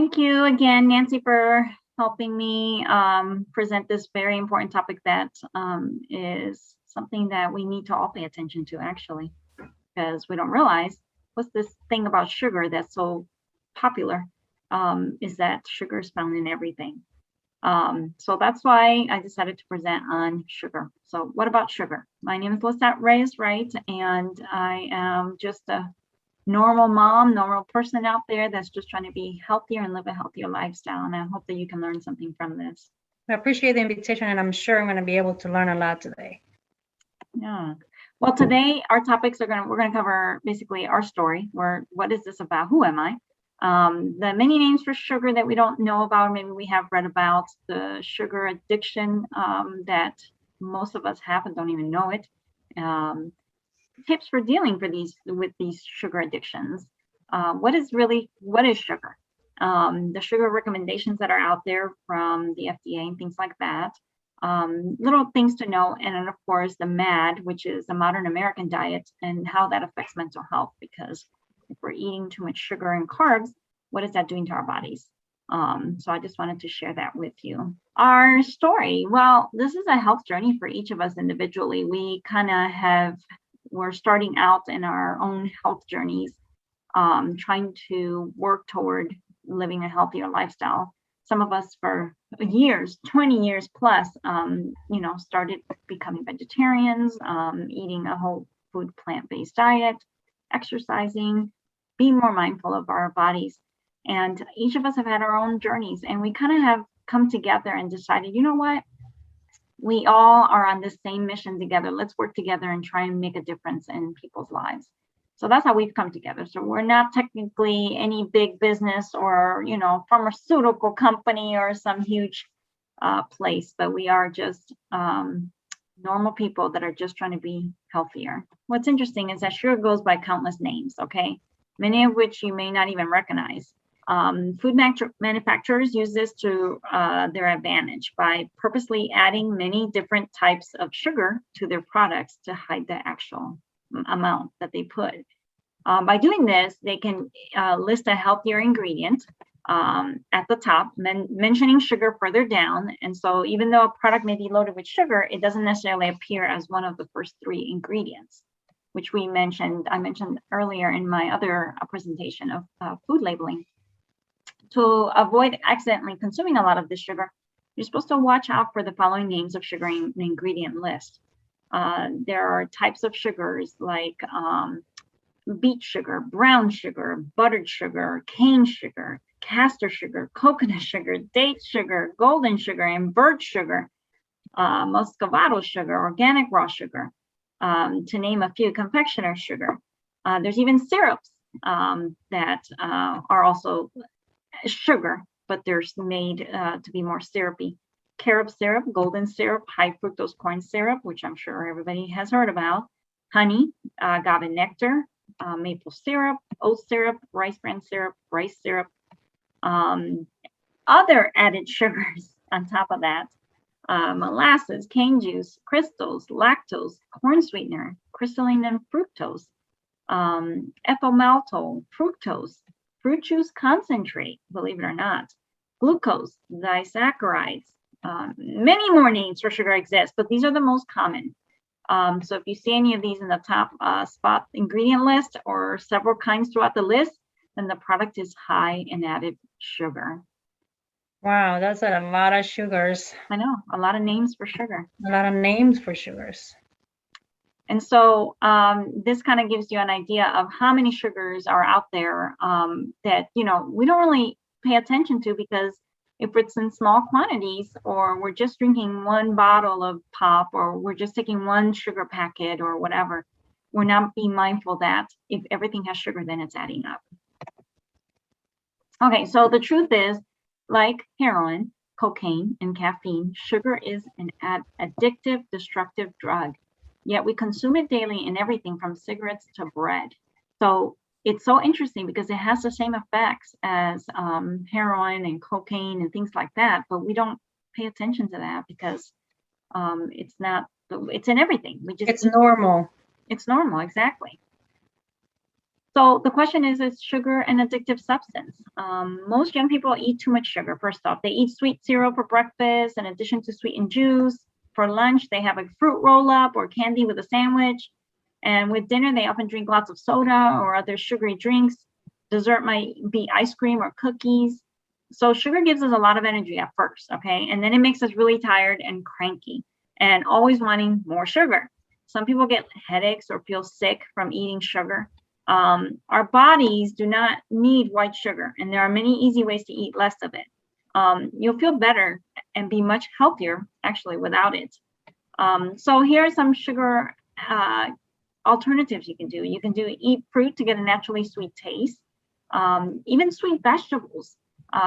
Thank you again, Nancy, for helping me present this very important topic that is something that we need to all pay attention to, actually, because we don't realize what's this thing about sugar that's so popular, is that sugar is found in everything. So that's why I decided to present on sugar. So what about sugar? My name is Lisette Reyes-Wright, and I am just a normal mom, normal person out there that's just trying to be healthier and live a healthier lifestyle. And I hope that you can learn something from this. I appreciate the invitation, and I'm sure I'm going to be able to learn a lot today. Yeah. Well, today our topics we're going to cover basically our story. What is this about? Who am I? The many names for sugar that we don't know about, maybe we have read about, the sugar addiction that most of us have and don't even know it. Tips for dealing with these sugar addictions. What is sugar? The sugar recommendations that are out there from the FDA and things like that. Little things to know, and then of course the MAD, which is the modern American diet, and how that affects mental health, because if we're eating too much sugar and carbs, what is that doing to our bodies? So I just wanted to share that with you. Our story, well, this is a health journey for each of us individually. We're starting out in our own health journeys, trying to work toward living a healthier lifestyle. Some of us for years, 20 years plus, started becoming vegetarians, eating a whole food plant-based diet, exercising, being more mindful of our bodies. And each of us have had our own journeys, and we kind of have come together and decided, you know what? We all are on the same mission together. Let's work together and try and make a difference in people's lives. So that's how we've come together. So we're not technically any big business or, pharmaceutical company or some huge place, but we are just normal people that are just trying to be healthier. What's interesting is that sugar goes by countless names, okay? Many of which you may not even recognize. Food manufacturers use this to their advantage by purposely adding many different types of sugar to their products to hide the actual amount that they put. By doing this, they can list a healthier ingredient at the top, mentioning sugar further down. And so even though a product may be loaded with sugar, it doesn't necessarily appear as one of the first three ingredients, which I mentioned earlier in my other presentation of food labeling. To avoid accidentally consuming a lot of this sugar, you're supposed to watch out for the following names of sugar in the ingredient list. There are types of sugars like beet sugar, brown sugar, buttered sugar, cane sugar, castor sugar, coconut sugar, date sugar, golden sugar, and birch sugar, muscovado sugar, organic raw sugar, to name a few, confectioner sugar. There's even syrups that are also sugar, but they're made to be more syrupy. Carob syrup, golden syrup, high fructose corn syrup, which I'm sure everybody has heard about, honey, agave nectar, maple syrup, oat syrup, rice bran syrup, rice syrup, other added sugars on top of that, molasses, cane juice, crystals, lactose, corn sweetener, crystalline and fructose, ethyl maltol, fructose, fruit juice concentrate, believe it or not, glucose, disaccharides. Many more names for sugar exist, but these are the most common. So if you see any of these in the top spot ingredient list or several kinds throughout the list, then the product is high in added sugar. Wow, that's a lot of sugars. I know, a lot of names for sugar. A lot of names for sugars. And so this kind of gives you an idea of how many sugars are out there that, we don't really pay attention to, because if it's in small quantities, or we're just drinking one bottle of pop, or we're just taking one sugar packet or whatever, we're not being mindful that if everything has sugar, then it's adding up. Okay, so the truth is, like heroin, cocaine, and caffeine, sugar is an addictive, destructive drug. Yet we consume it daily in everything from cigarettes to bread. So it's so interesting because it has the same effects as heroin and cocaine and things like that, but we don't pay attention to that because it's in everything. It's normal. It's normal, exactly. So the question is sugar an addictive substance? Most young people eat too much sugar. First off, they eat sweet cereal for breakfast in addition to sweetened juice. For lunch, they have a fruit roll-up or candy with a sandwich. And with dinner, they often drink lots of soda or other sugary drinks. Dessert might be ice cream or cookies. So sugar gives us a lot of energy at first, okay? And then it makes us really tired and cranky and always wanting more sugar. Some people get headaches or feel sick from eating sugar. Our bodies do not need white sugar, and there are many easy ways to eat less of it. You'll feel better and be much healthier actually without it. So here are some sugar alternatives you can do. You can eat fruit to get a naturally sweet taste. Even sweet vegetables,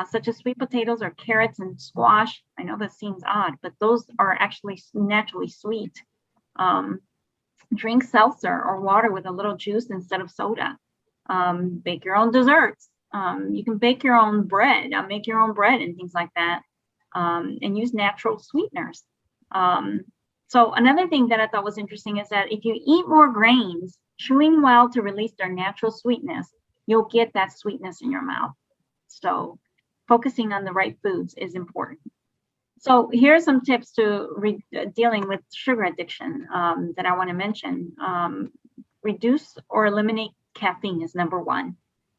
such as sweet potatoes or carrots and squash. I know that seems odd, but those are actually naturally sweet. Drink seltzer or water with a little juice instead of soda. Bake your own desserts. You can bake your own bread, make your own bread and things like that, and use natural sweeteners. So another thing that I thought was interesting is that if you eat more grains, chewing well to release their natural sweetness, you'll get that sweetness in your mouth. So focusing on the right foods is important. So here are some tips to dealing with sugar addiction that I want to mention. Reduce or eliminate caffeine is number one.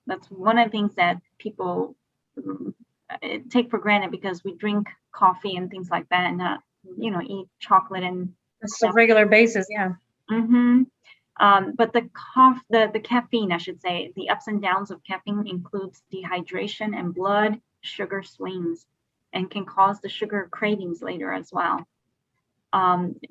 That's one of the things that people take for granted because we drink coffee and things like that and not, eat chocolate and It's a regular basis, yeah. Mm-hmm. But the caffeine, I should say, the ups and downs of caffeine includes dehydration and blood sugar swings and can cause the sugar cravings later as well.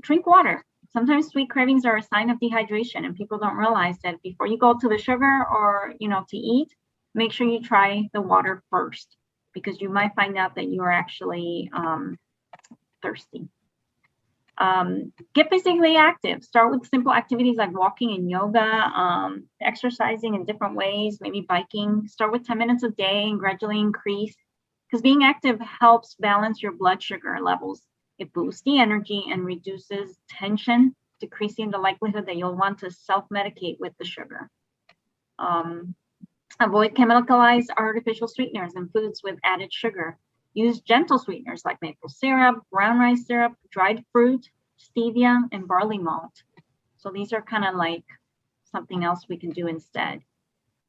Drink water. Sometimes sweet cravings are a sign of dehydration and people don't realize that before you go to the sugar or, to eat, make sure you try the water first because you might find out that you are actually thirsty. Get physically active. Start with simple activities like walking and yoga, exercising in different ways, maybe biking. Start with 10 minutes a day and gradually increase because being active helps balance your blood sugar levels. It boosts the energy and reduces tension, decreasing the likelihood that you'll want to self-medicate with the sugar. Avoid chemicalized artificial sweeteners and foods with added sugar. Use gentle sweeteners like maple syrup, brown rice syrup, dried fruit, stevia, and barley malt. So these are kind of like something else we can do instead.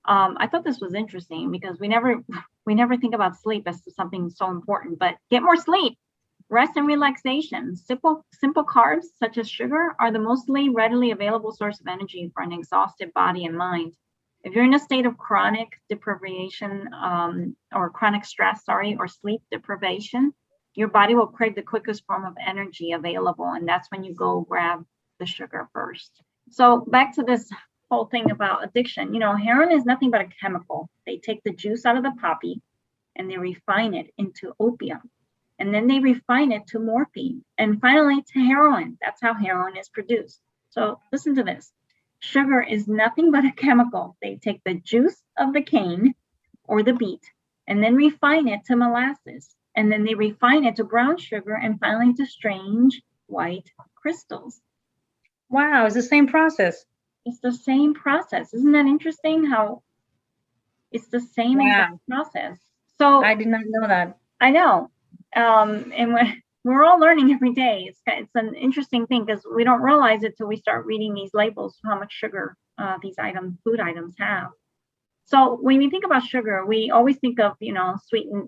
I thought this was interesting because we never think about sleep as something so important, but get more sleep. Rest and relaxation. Simple carbs such as sugar are the mostly readily available source of energy for an exhausted body and mind. If you're in a state of chronic deprivation or chronic stress, or sleep deprivation, your body will crave the quickest form of energy available. And that's when you go grab the sugar first. So back to this whole thing about addiction, heroin is nothing but a chemical. They take the juice out of the poppy and they refine it into opium. And then they refine it to morphine and finally to heroin. That's how heroin is produced. So listen to this. Sugar is nothing but a chemical. They take the juice of the cane or the beet and then refine it to molasses. And then they refine it to brown sugar and finally to strange white crystals. Wow, it's the same process. It's the same process. Isn't that interesting how it's the same exact process? So I did not know that. I know. And we're all learning every day. It's an interesting thing because we don't realize it till we start reading these labels, how much sugar these food items have. So when we think about sugar, we always think of,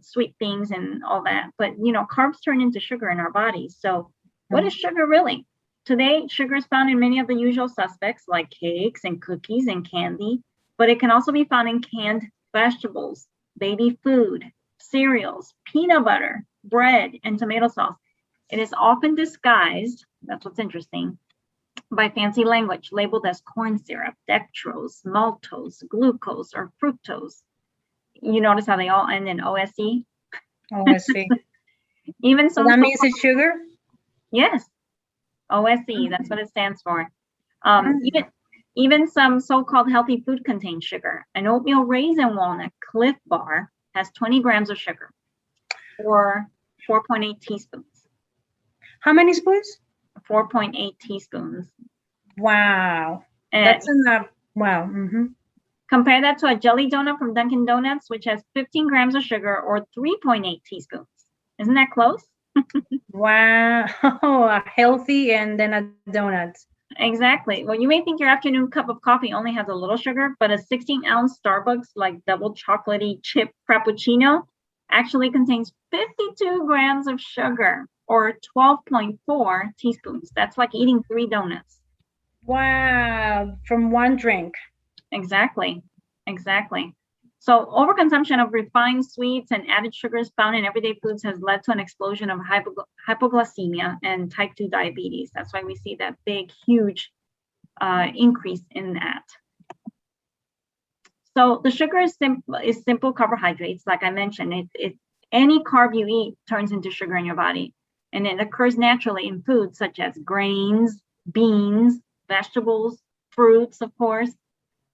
sweet things and all that. But, carbs turn into sugar in our bodies. So what is sugar really? Today, sugar is found in many of the usual suspects like cakes and cookies and candy, but it can also be found in canned vegetables, baby food, cereals, peanut butter, bread, and tomato sauce. It is often disguised, that's what's interesting, by fancy language labeled as corn syrup, dextrose, maltose, glucose, or fructose. You notice how they all end in OSE? OSE. Even so that means it's sugar? Yes. OSE, that's what it stands for. Even some so-called healthy food contains sugar. An oatmeal raisin walnut Cliff Bar has 20 grams of sugar, or 4.8 teaspoons. How many spoons? 4.8 teaspoons. Wow. That's enough. Wow. Mm-hmm. Compare that to a jelly donut from Dunkin' Donuts, which has 15 grams of sugar or 3.8 teaspoons. Isn't that close? Wow, a healthy and then a donut. Exactly. Well, you may think your afternoon cup of coffee only has a little sugar, but a 16-ounce Starbucks like double chocolatey chip frappuccino actually contains 52 grams of sugar or 12.4 teaspoons. That's like eating 3 donuts. Wow, from one drink. Exactly. So overconsumption of refined sweets and added sugars found in everyday foods has led to an explosion of hypoglycemia and type 2 diabetes. That's why we see that big, huge increase in that. So the sugar is simple carbohydrates. Like I mentioned, any carb you eat turns into sugar in your body. And it occurs naturally in foods such as grains, beans, vegetables, fruits, of course.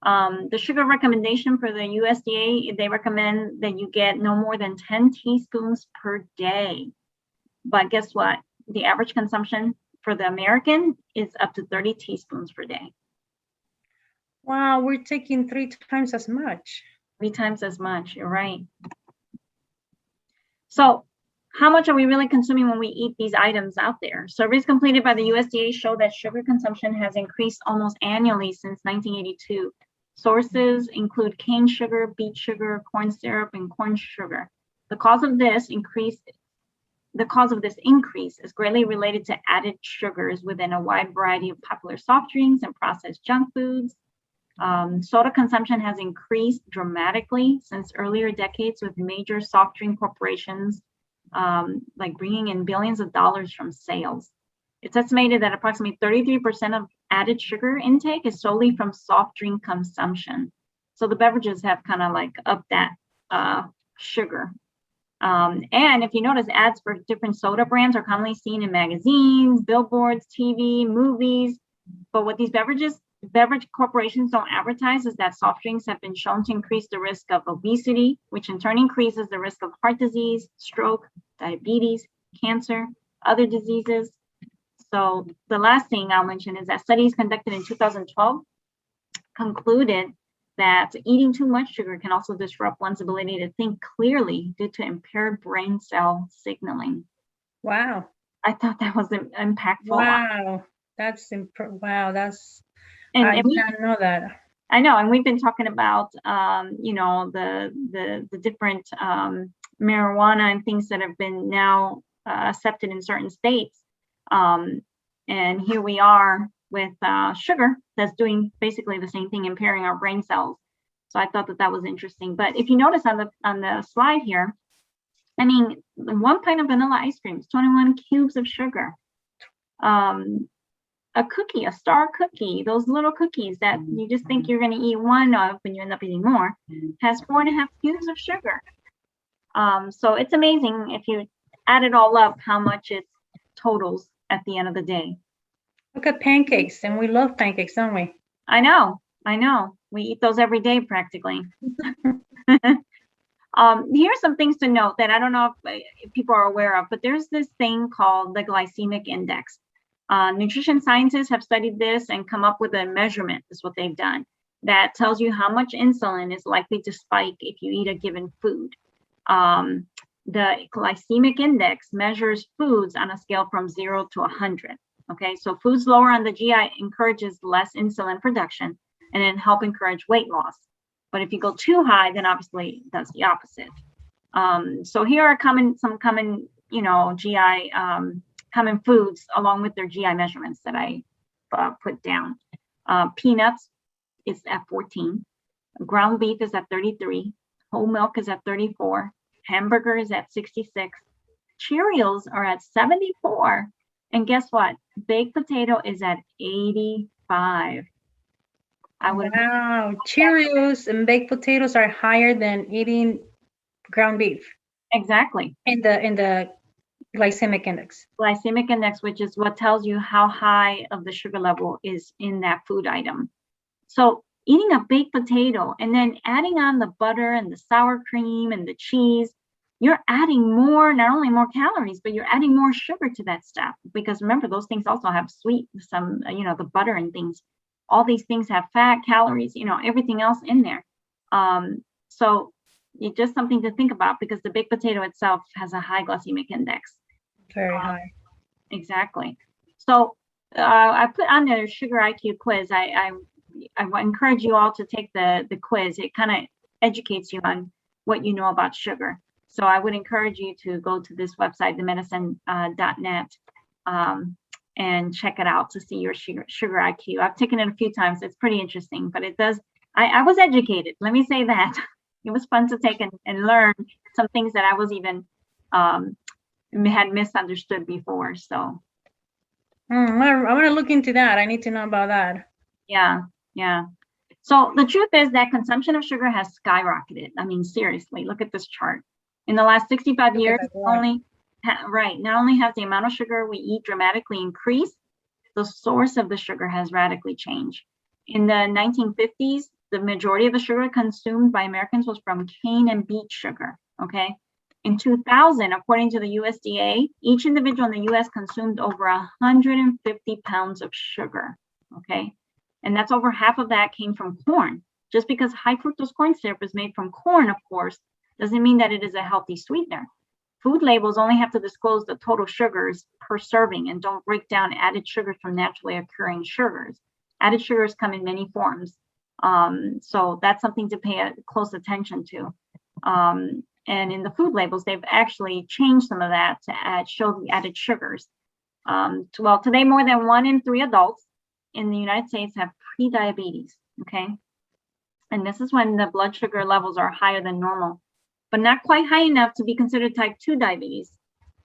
The sugar recommendation for the USDA, they recommend that you get no more than 10 teaspoons per day. But guess what? The average consumption for the American is up to 30 teaspoons per day. Wow, we're taking 3 times as much. 3 times as much, you're right. So how much are we really consuming when we eat these items out there? Surveys completed by the USDA show that sugar consumption has increased almost annually since 1982. Sources include cane sugar, beet sugar, corn syrup, and corn sugar. The cause of this increase is greatly related to added sugars within a wide variety of popular soft drinks and processed junk foods. Soda consumption has increased dramatically since earlier decades, with major soft drink corporations like bringing in billions of dollars from sales. It's estimated that approximately 33% of added sugar intake is solely from soft drink consumption. So the beverages have kind of like upped that sugar. And if you notice, ads for different soda brands are commonly seen in magazines, billboards, TV, movies. But what these beverage corporations don't advertise is that soft drinks have been shown to increase the risk of obesity, which in turn increases the risk of heart disease, stroke, diabetes, cancer, other diseases. So the last thing I'll mention is that studies conducted in 2012 concluded that eating too much sugar can also disrupt one's ability to think clearly due to impaired brain cell signaling. Wow. I thought that was impactful. Wow, that's wow. That's and I didn't know that. I know, and we've been talking about the different marijuana and things that have been now accepted in certain states. And here we are with sugar that's doing basically the same thing, impairing our brain cells. So I thought that was interesting. But if you notice on the slide here, I mean, 1 pint of vanilla ice cream is 21 cubes of sugar. A cookie, a star cookie, those little cookies that you just think you're going to eat one of and you end up eating more, has 4.5 cubes of sugar. So it's amazing if you add it all up how much it totals at the end of the day. Look at pancakes, and we love pancakes, don't we? I know. We eat those every day practically. Here are some things to note that I don't know if people are aware of, but there's this thing called the glycemic index. Nutrition scientists have studied this and come up with a measurement, is what they've done, that tells you how much insulin is likely to spike if you eat a given food. The glycemic index measures foods on a scale from 0 to 100. Okay, so foods lower on the GI encourages less insulin production and then help encourage weight loss. But if you go too high, then obviously it does the opposite. So here are some common, GI common foods along with their GI measurements that I put down. Peanuts is at 14. Ground beef is at 33. Whole milk is at 34. Hamburger is at 66. Cheerios are at 74. And guess what? Baked potato is at 85. Wow, Cheerios and baked potatoes are higher than eating ground beef. Exactly. In the glycemic index. Glycemic index, which is what tells you how high of the sugar level is in that food item. So eating a baked potato and then adding on the butter and the sour cream and the cheese, you're adding not only more calories, but you're adding more sugar to that stuff. Because remember, those things also have the butter and things. All these things have fat, calories, everything else in there. So it's just something to think about because the baked potato itself has a high glycemic index. Very high. Exactly. So I put on the sugar IQ quiz. I encourage you all to take the quiz. It kind of educates you on what you know about sugar. So I would encourage you to go to this website, themedicine.net, and check it out to see your sugar IQ. I've taken it a few times. It's pretty interesting, but it does. I was educated. Let me say that. It was fun to take and learn some things that I was even had misunderstood before. So I want to look into that. I need to know about that. yeah. So the truth is that consumption of sugar has skyrocketed. I mean, seriously, look at this chart. In the last 65 years, not only has the amount of sugar we eat dramatically increased, the source of the sugar has radically changed. In the 1950s, the majority of the sugar consumed by Americans was from cane and beet sugar, okay? In 2000, according to the USDA, each individual in the US consumed over 150 pounds of sugar, okay? And that's over half of that came from corn. Just because high fructose corn syrup is made from corn, of course, doesn't mean that it is a healthy sweetener. Food labels only have to disclose the total sugars per serving and don't break down added sugars from naturally occurring sugars. Added sugars come in many forms. So that's something to pay close attention to. And in the food labels, they've actually changed some of that to show the added sugars. Well, today more than 1 in 3 adults in the United States have pre-diabetes, okay? And this is when the blood sugar levels are higher than normal, but not quite high enough to be considered type 2 diabetes.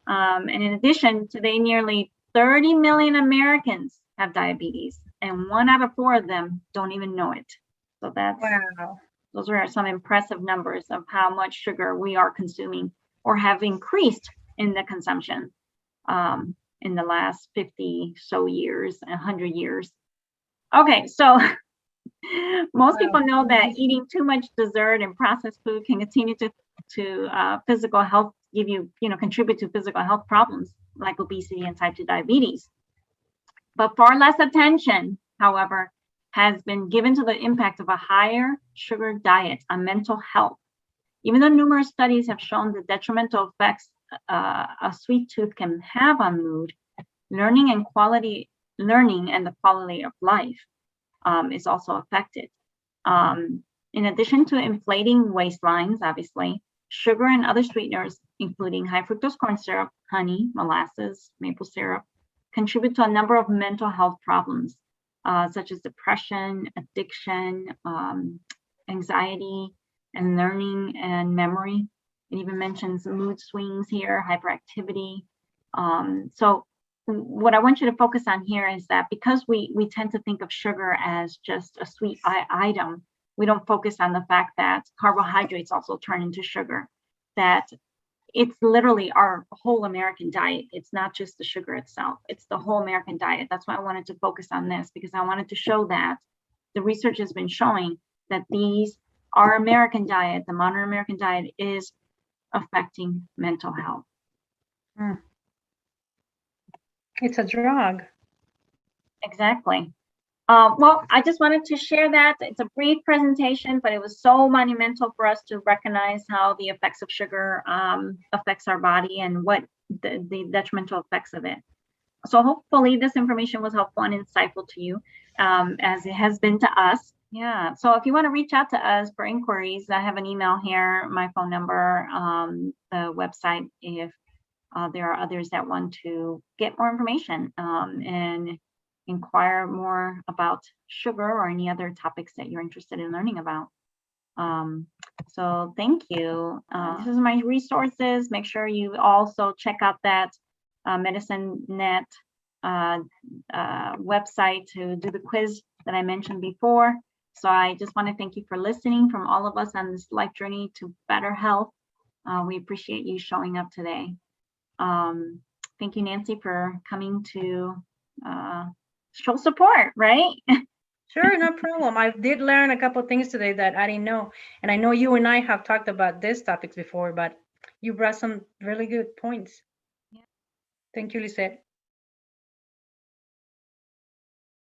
And in addition, today nearly 30 million Americans have diabetes, and 1 out of 4 of them don't even know it. So that's wow. Those are some impressive numbers of how much sugar we are consuming or have increased in the consumption in the last 50 so years, 100 years. Okay, so most people know that eating too much dessert and processed food can continue to physical health, contribute to physical health problems like obesity and type 2 diabetes. But far less attention, however, has been given to the impact of a higher sugar diet on mental health. Even though numerous studies have shown the detrimental effects a sweet tooth can have on mood, learning and the quality of life is also affected. In addition to inflating waistlines, obviously, sugar and other sweeteners, including high fructose corn syrup, honey, molasses, maple syrup, contribute to a number of mental health problems, such as depression, addiction, anxiety, and learning and memory. It even mentions mood swings here, hyperactivity. So what I want you to focus on here is that because we tend to think of sugar as just a sweet item, we don't focus on the fact that carbohydrates also turn into sugar, that it's literally our whole American diet. It's not just the sugar itself. It's the whole American diet. That's why I wanted to focus on this, because I wanted to show that the research has been showing that our American diet, the modern American diet, is affecting mental health. It's a drug. Exactly. Well, I just wanted to share that. It's a brief presentation, but it was so monumental for us to recognize how the effects of sugar affects our body and what the detrimental effects of it. So hopefully this information was helpful and insightful to you, as it has been to us. Yeah. So if you want to reach out to us for inquiries, I have an email here, my phone number, the website, if there are others that want to get more information and inquire more about sugar or any other topics that you're interested in learning about. So thank you. This is my resources. Make sure you also check out that MedicineNet website to do the quiz that I mentioned before. So I just want to thank you for listening from all of us on this life journey to better health. We appreciate you showing up today. Thank you, Nancy, for coming to show support, right? Sure, no problem. I did learn a couple of things today that I didn't know. And I know you and I have talked about these topics before, but you brought some really good points. Yeah. Thank you, Lisette.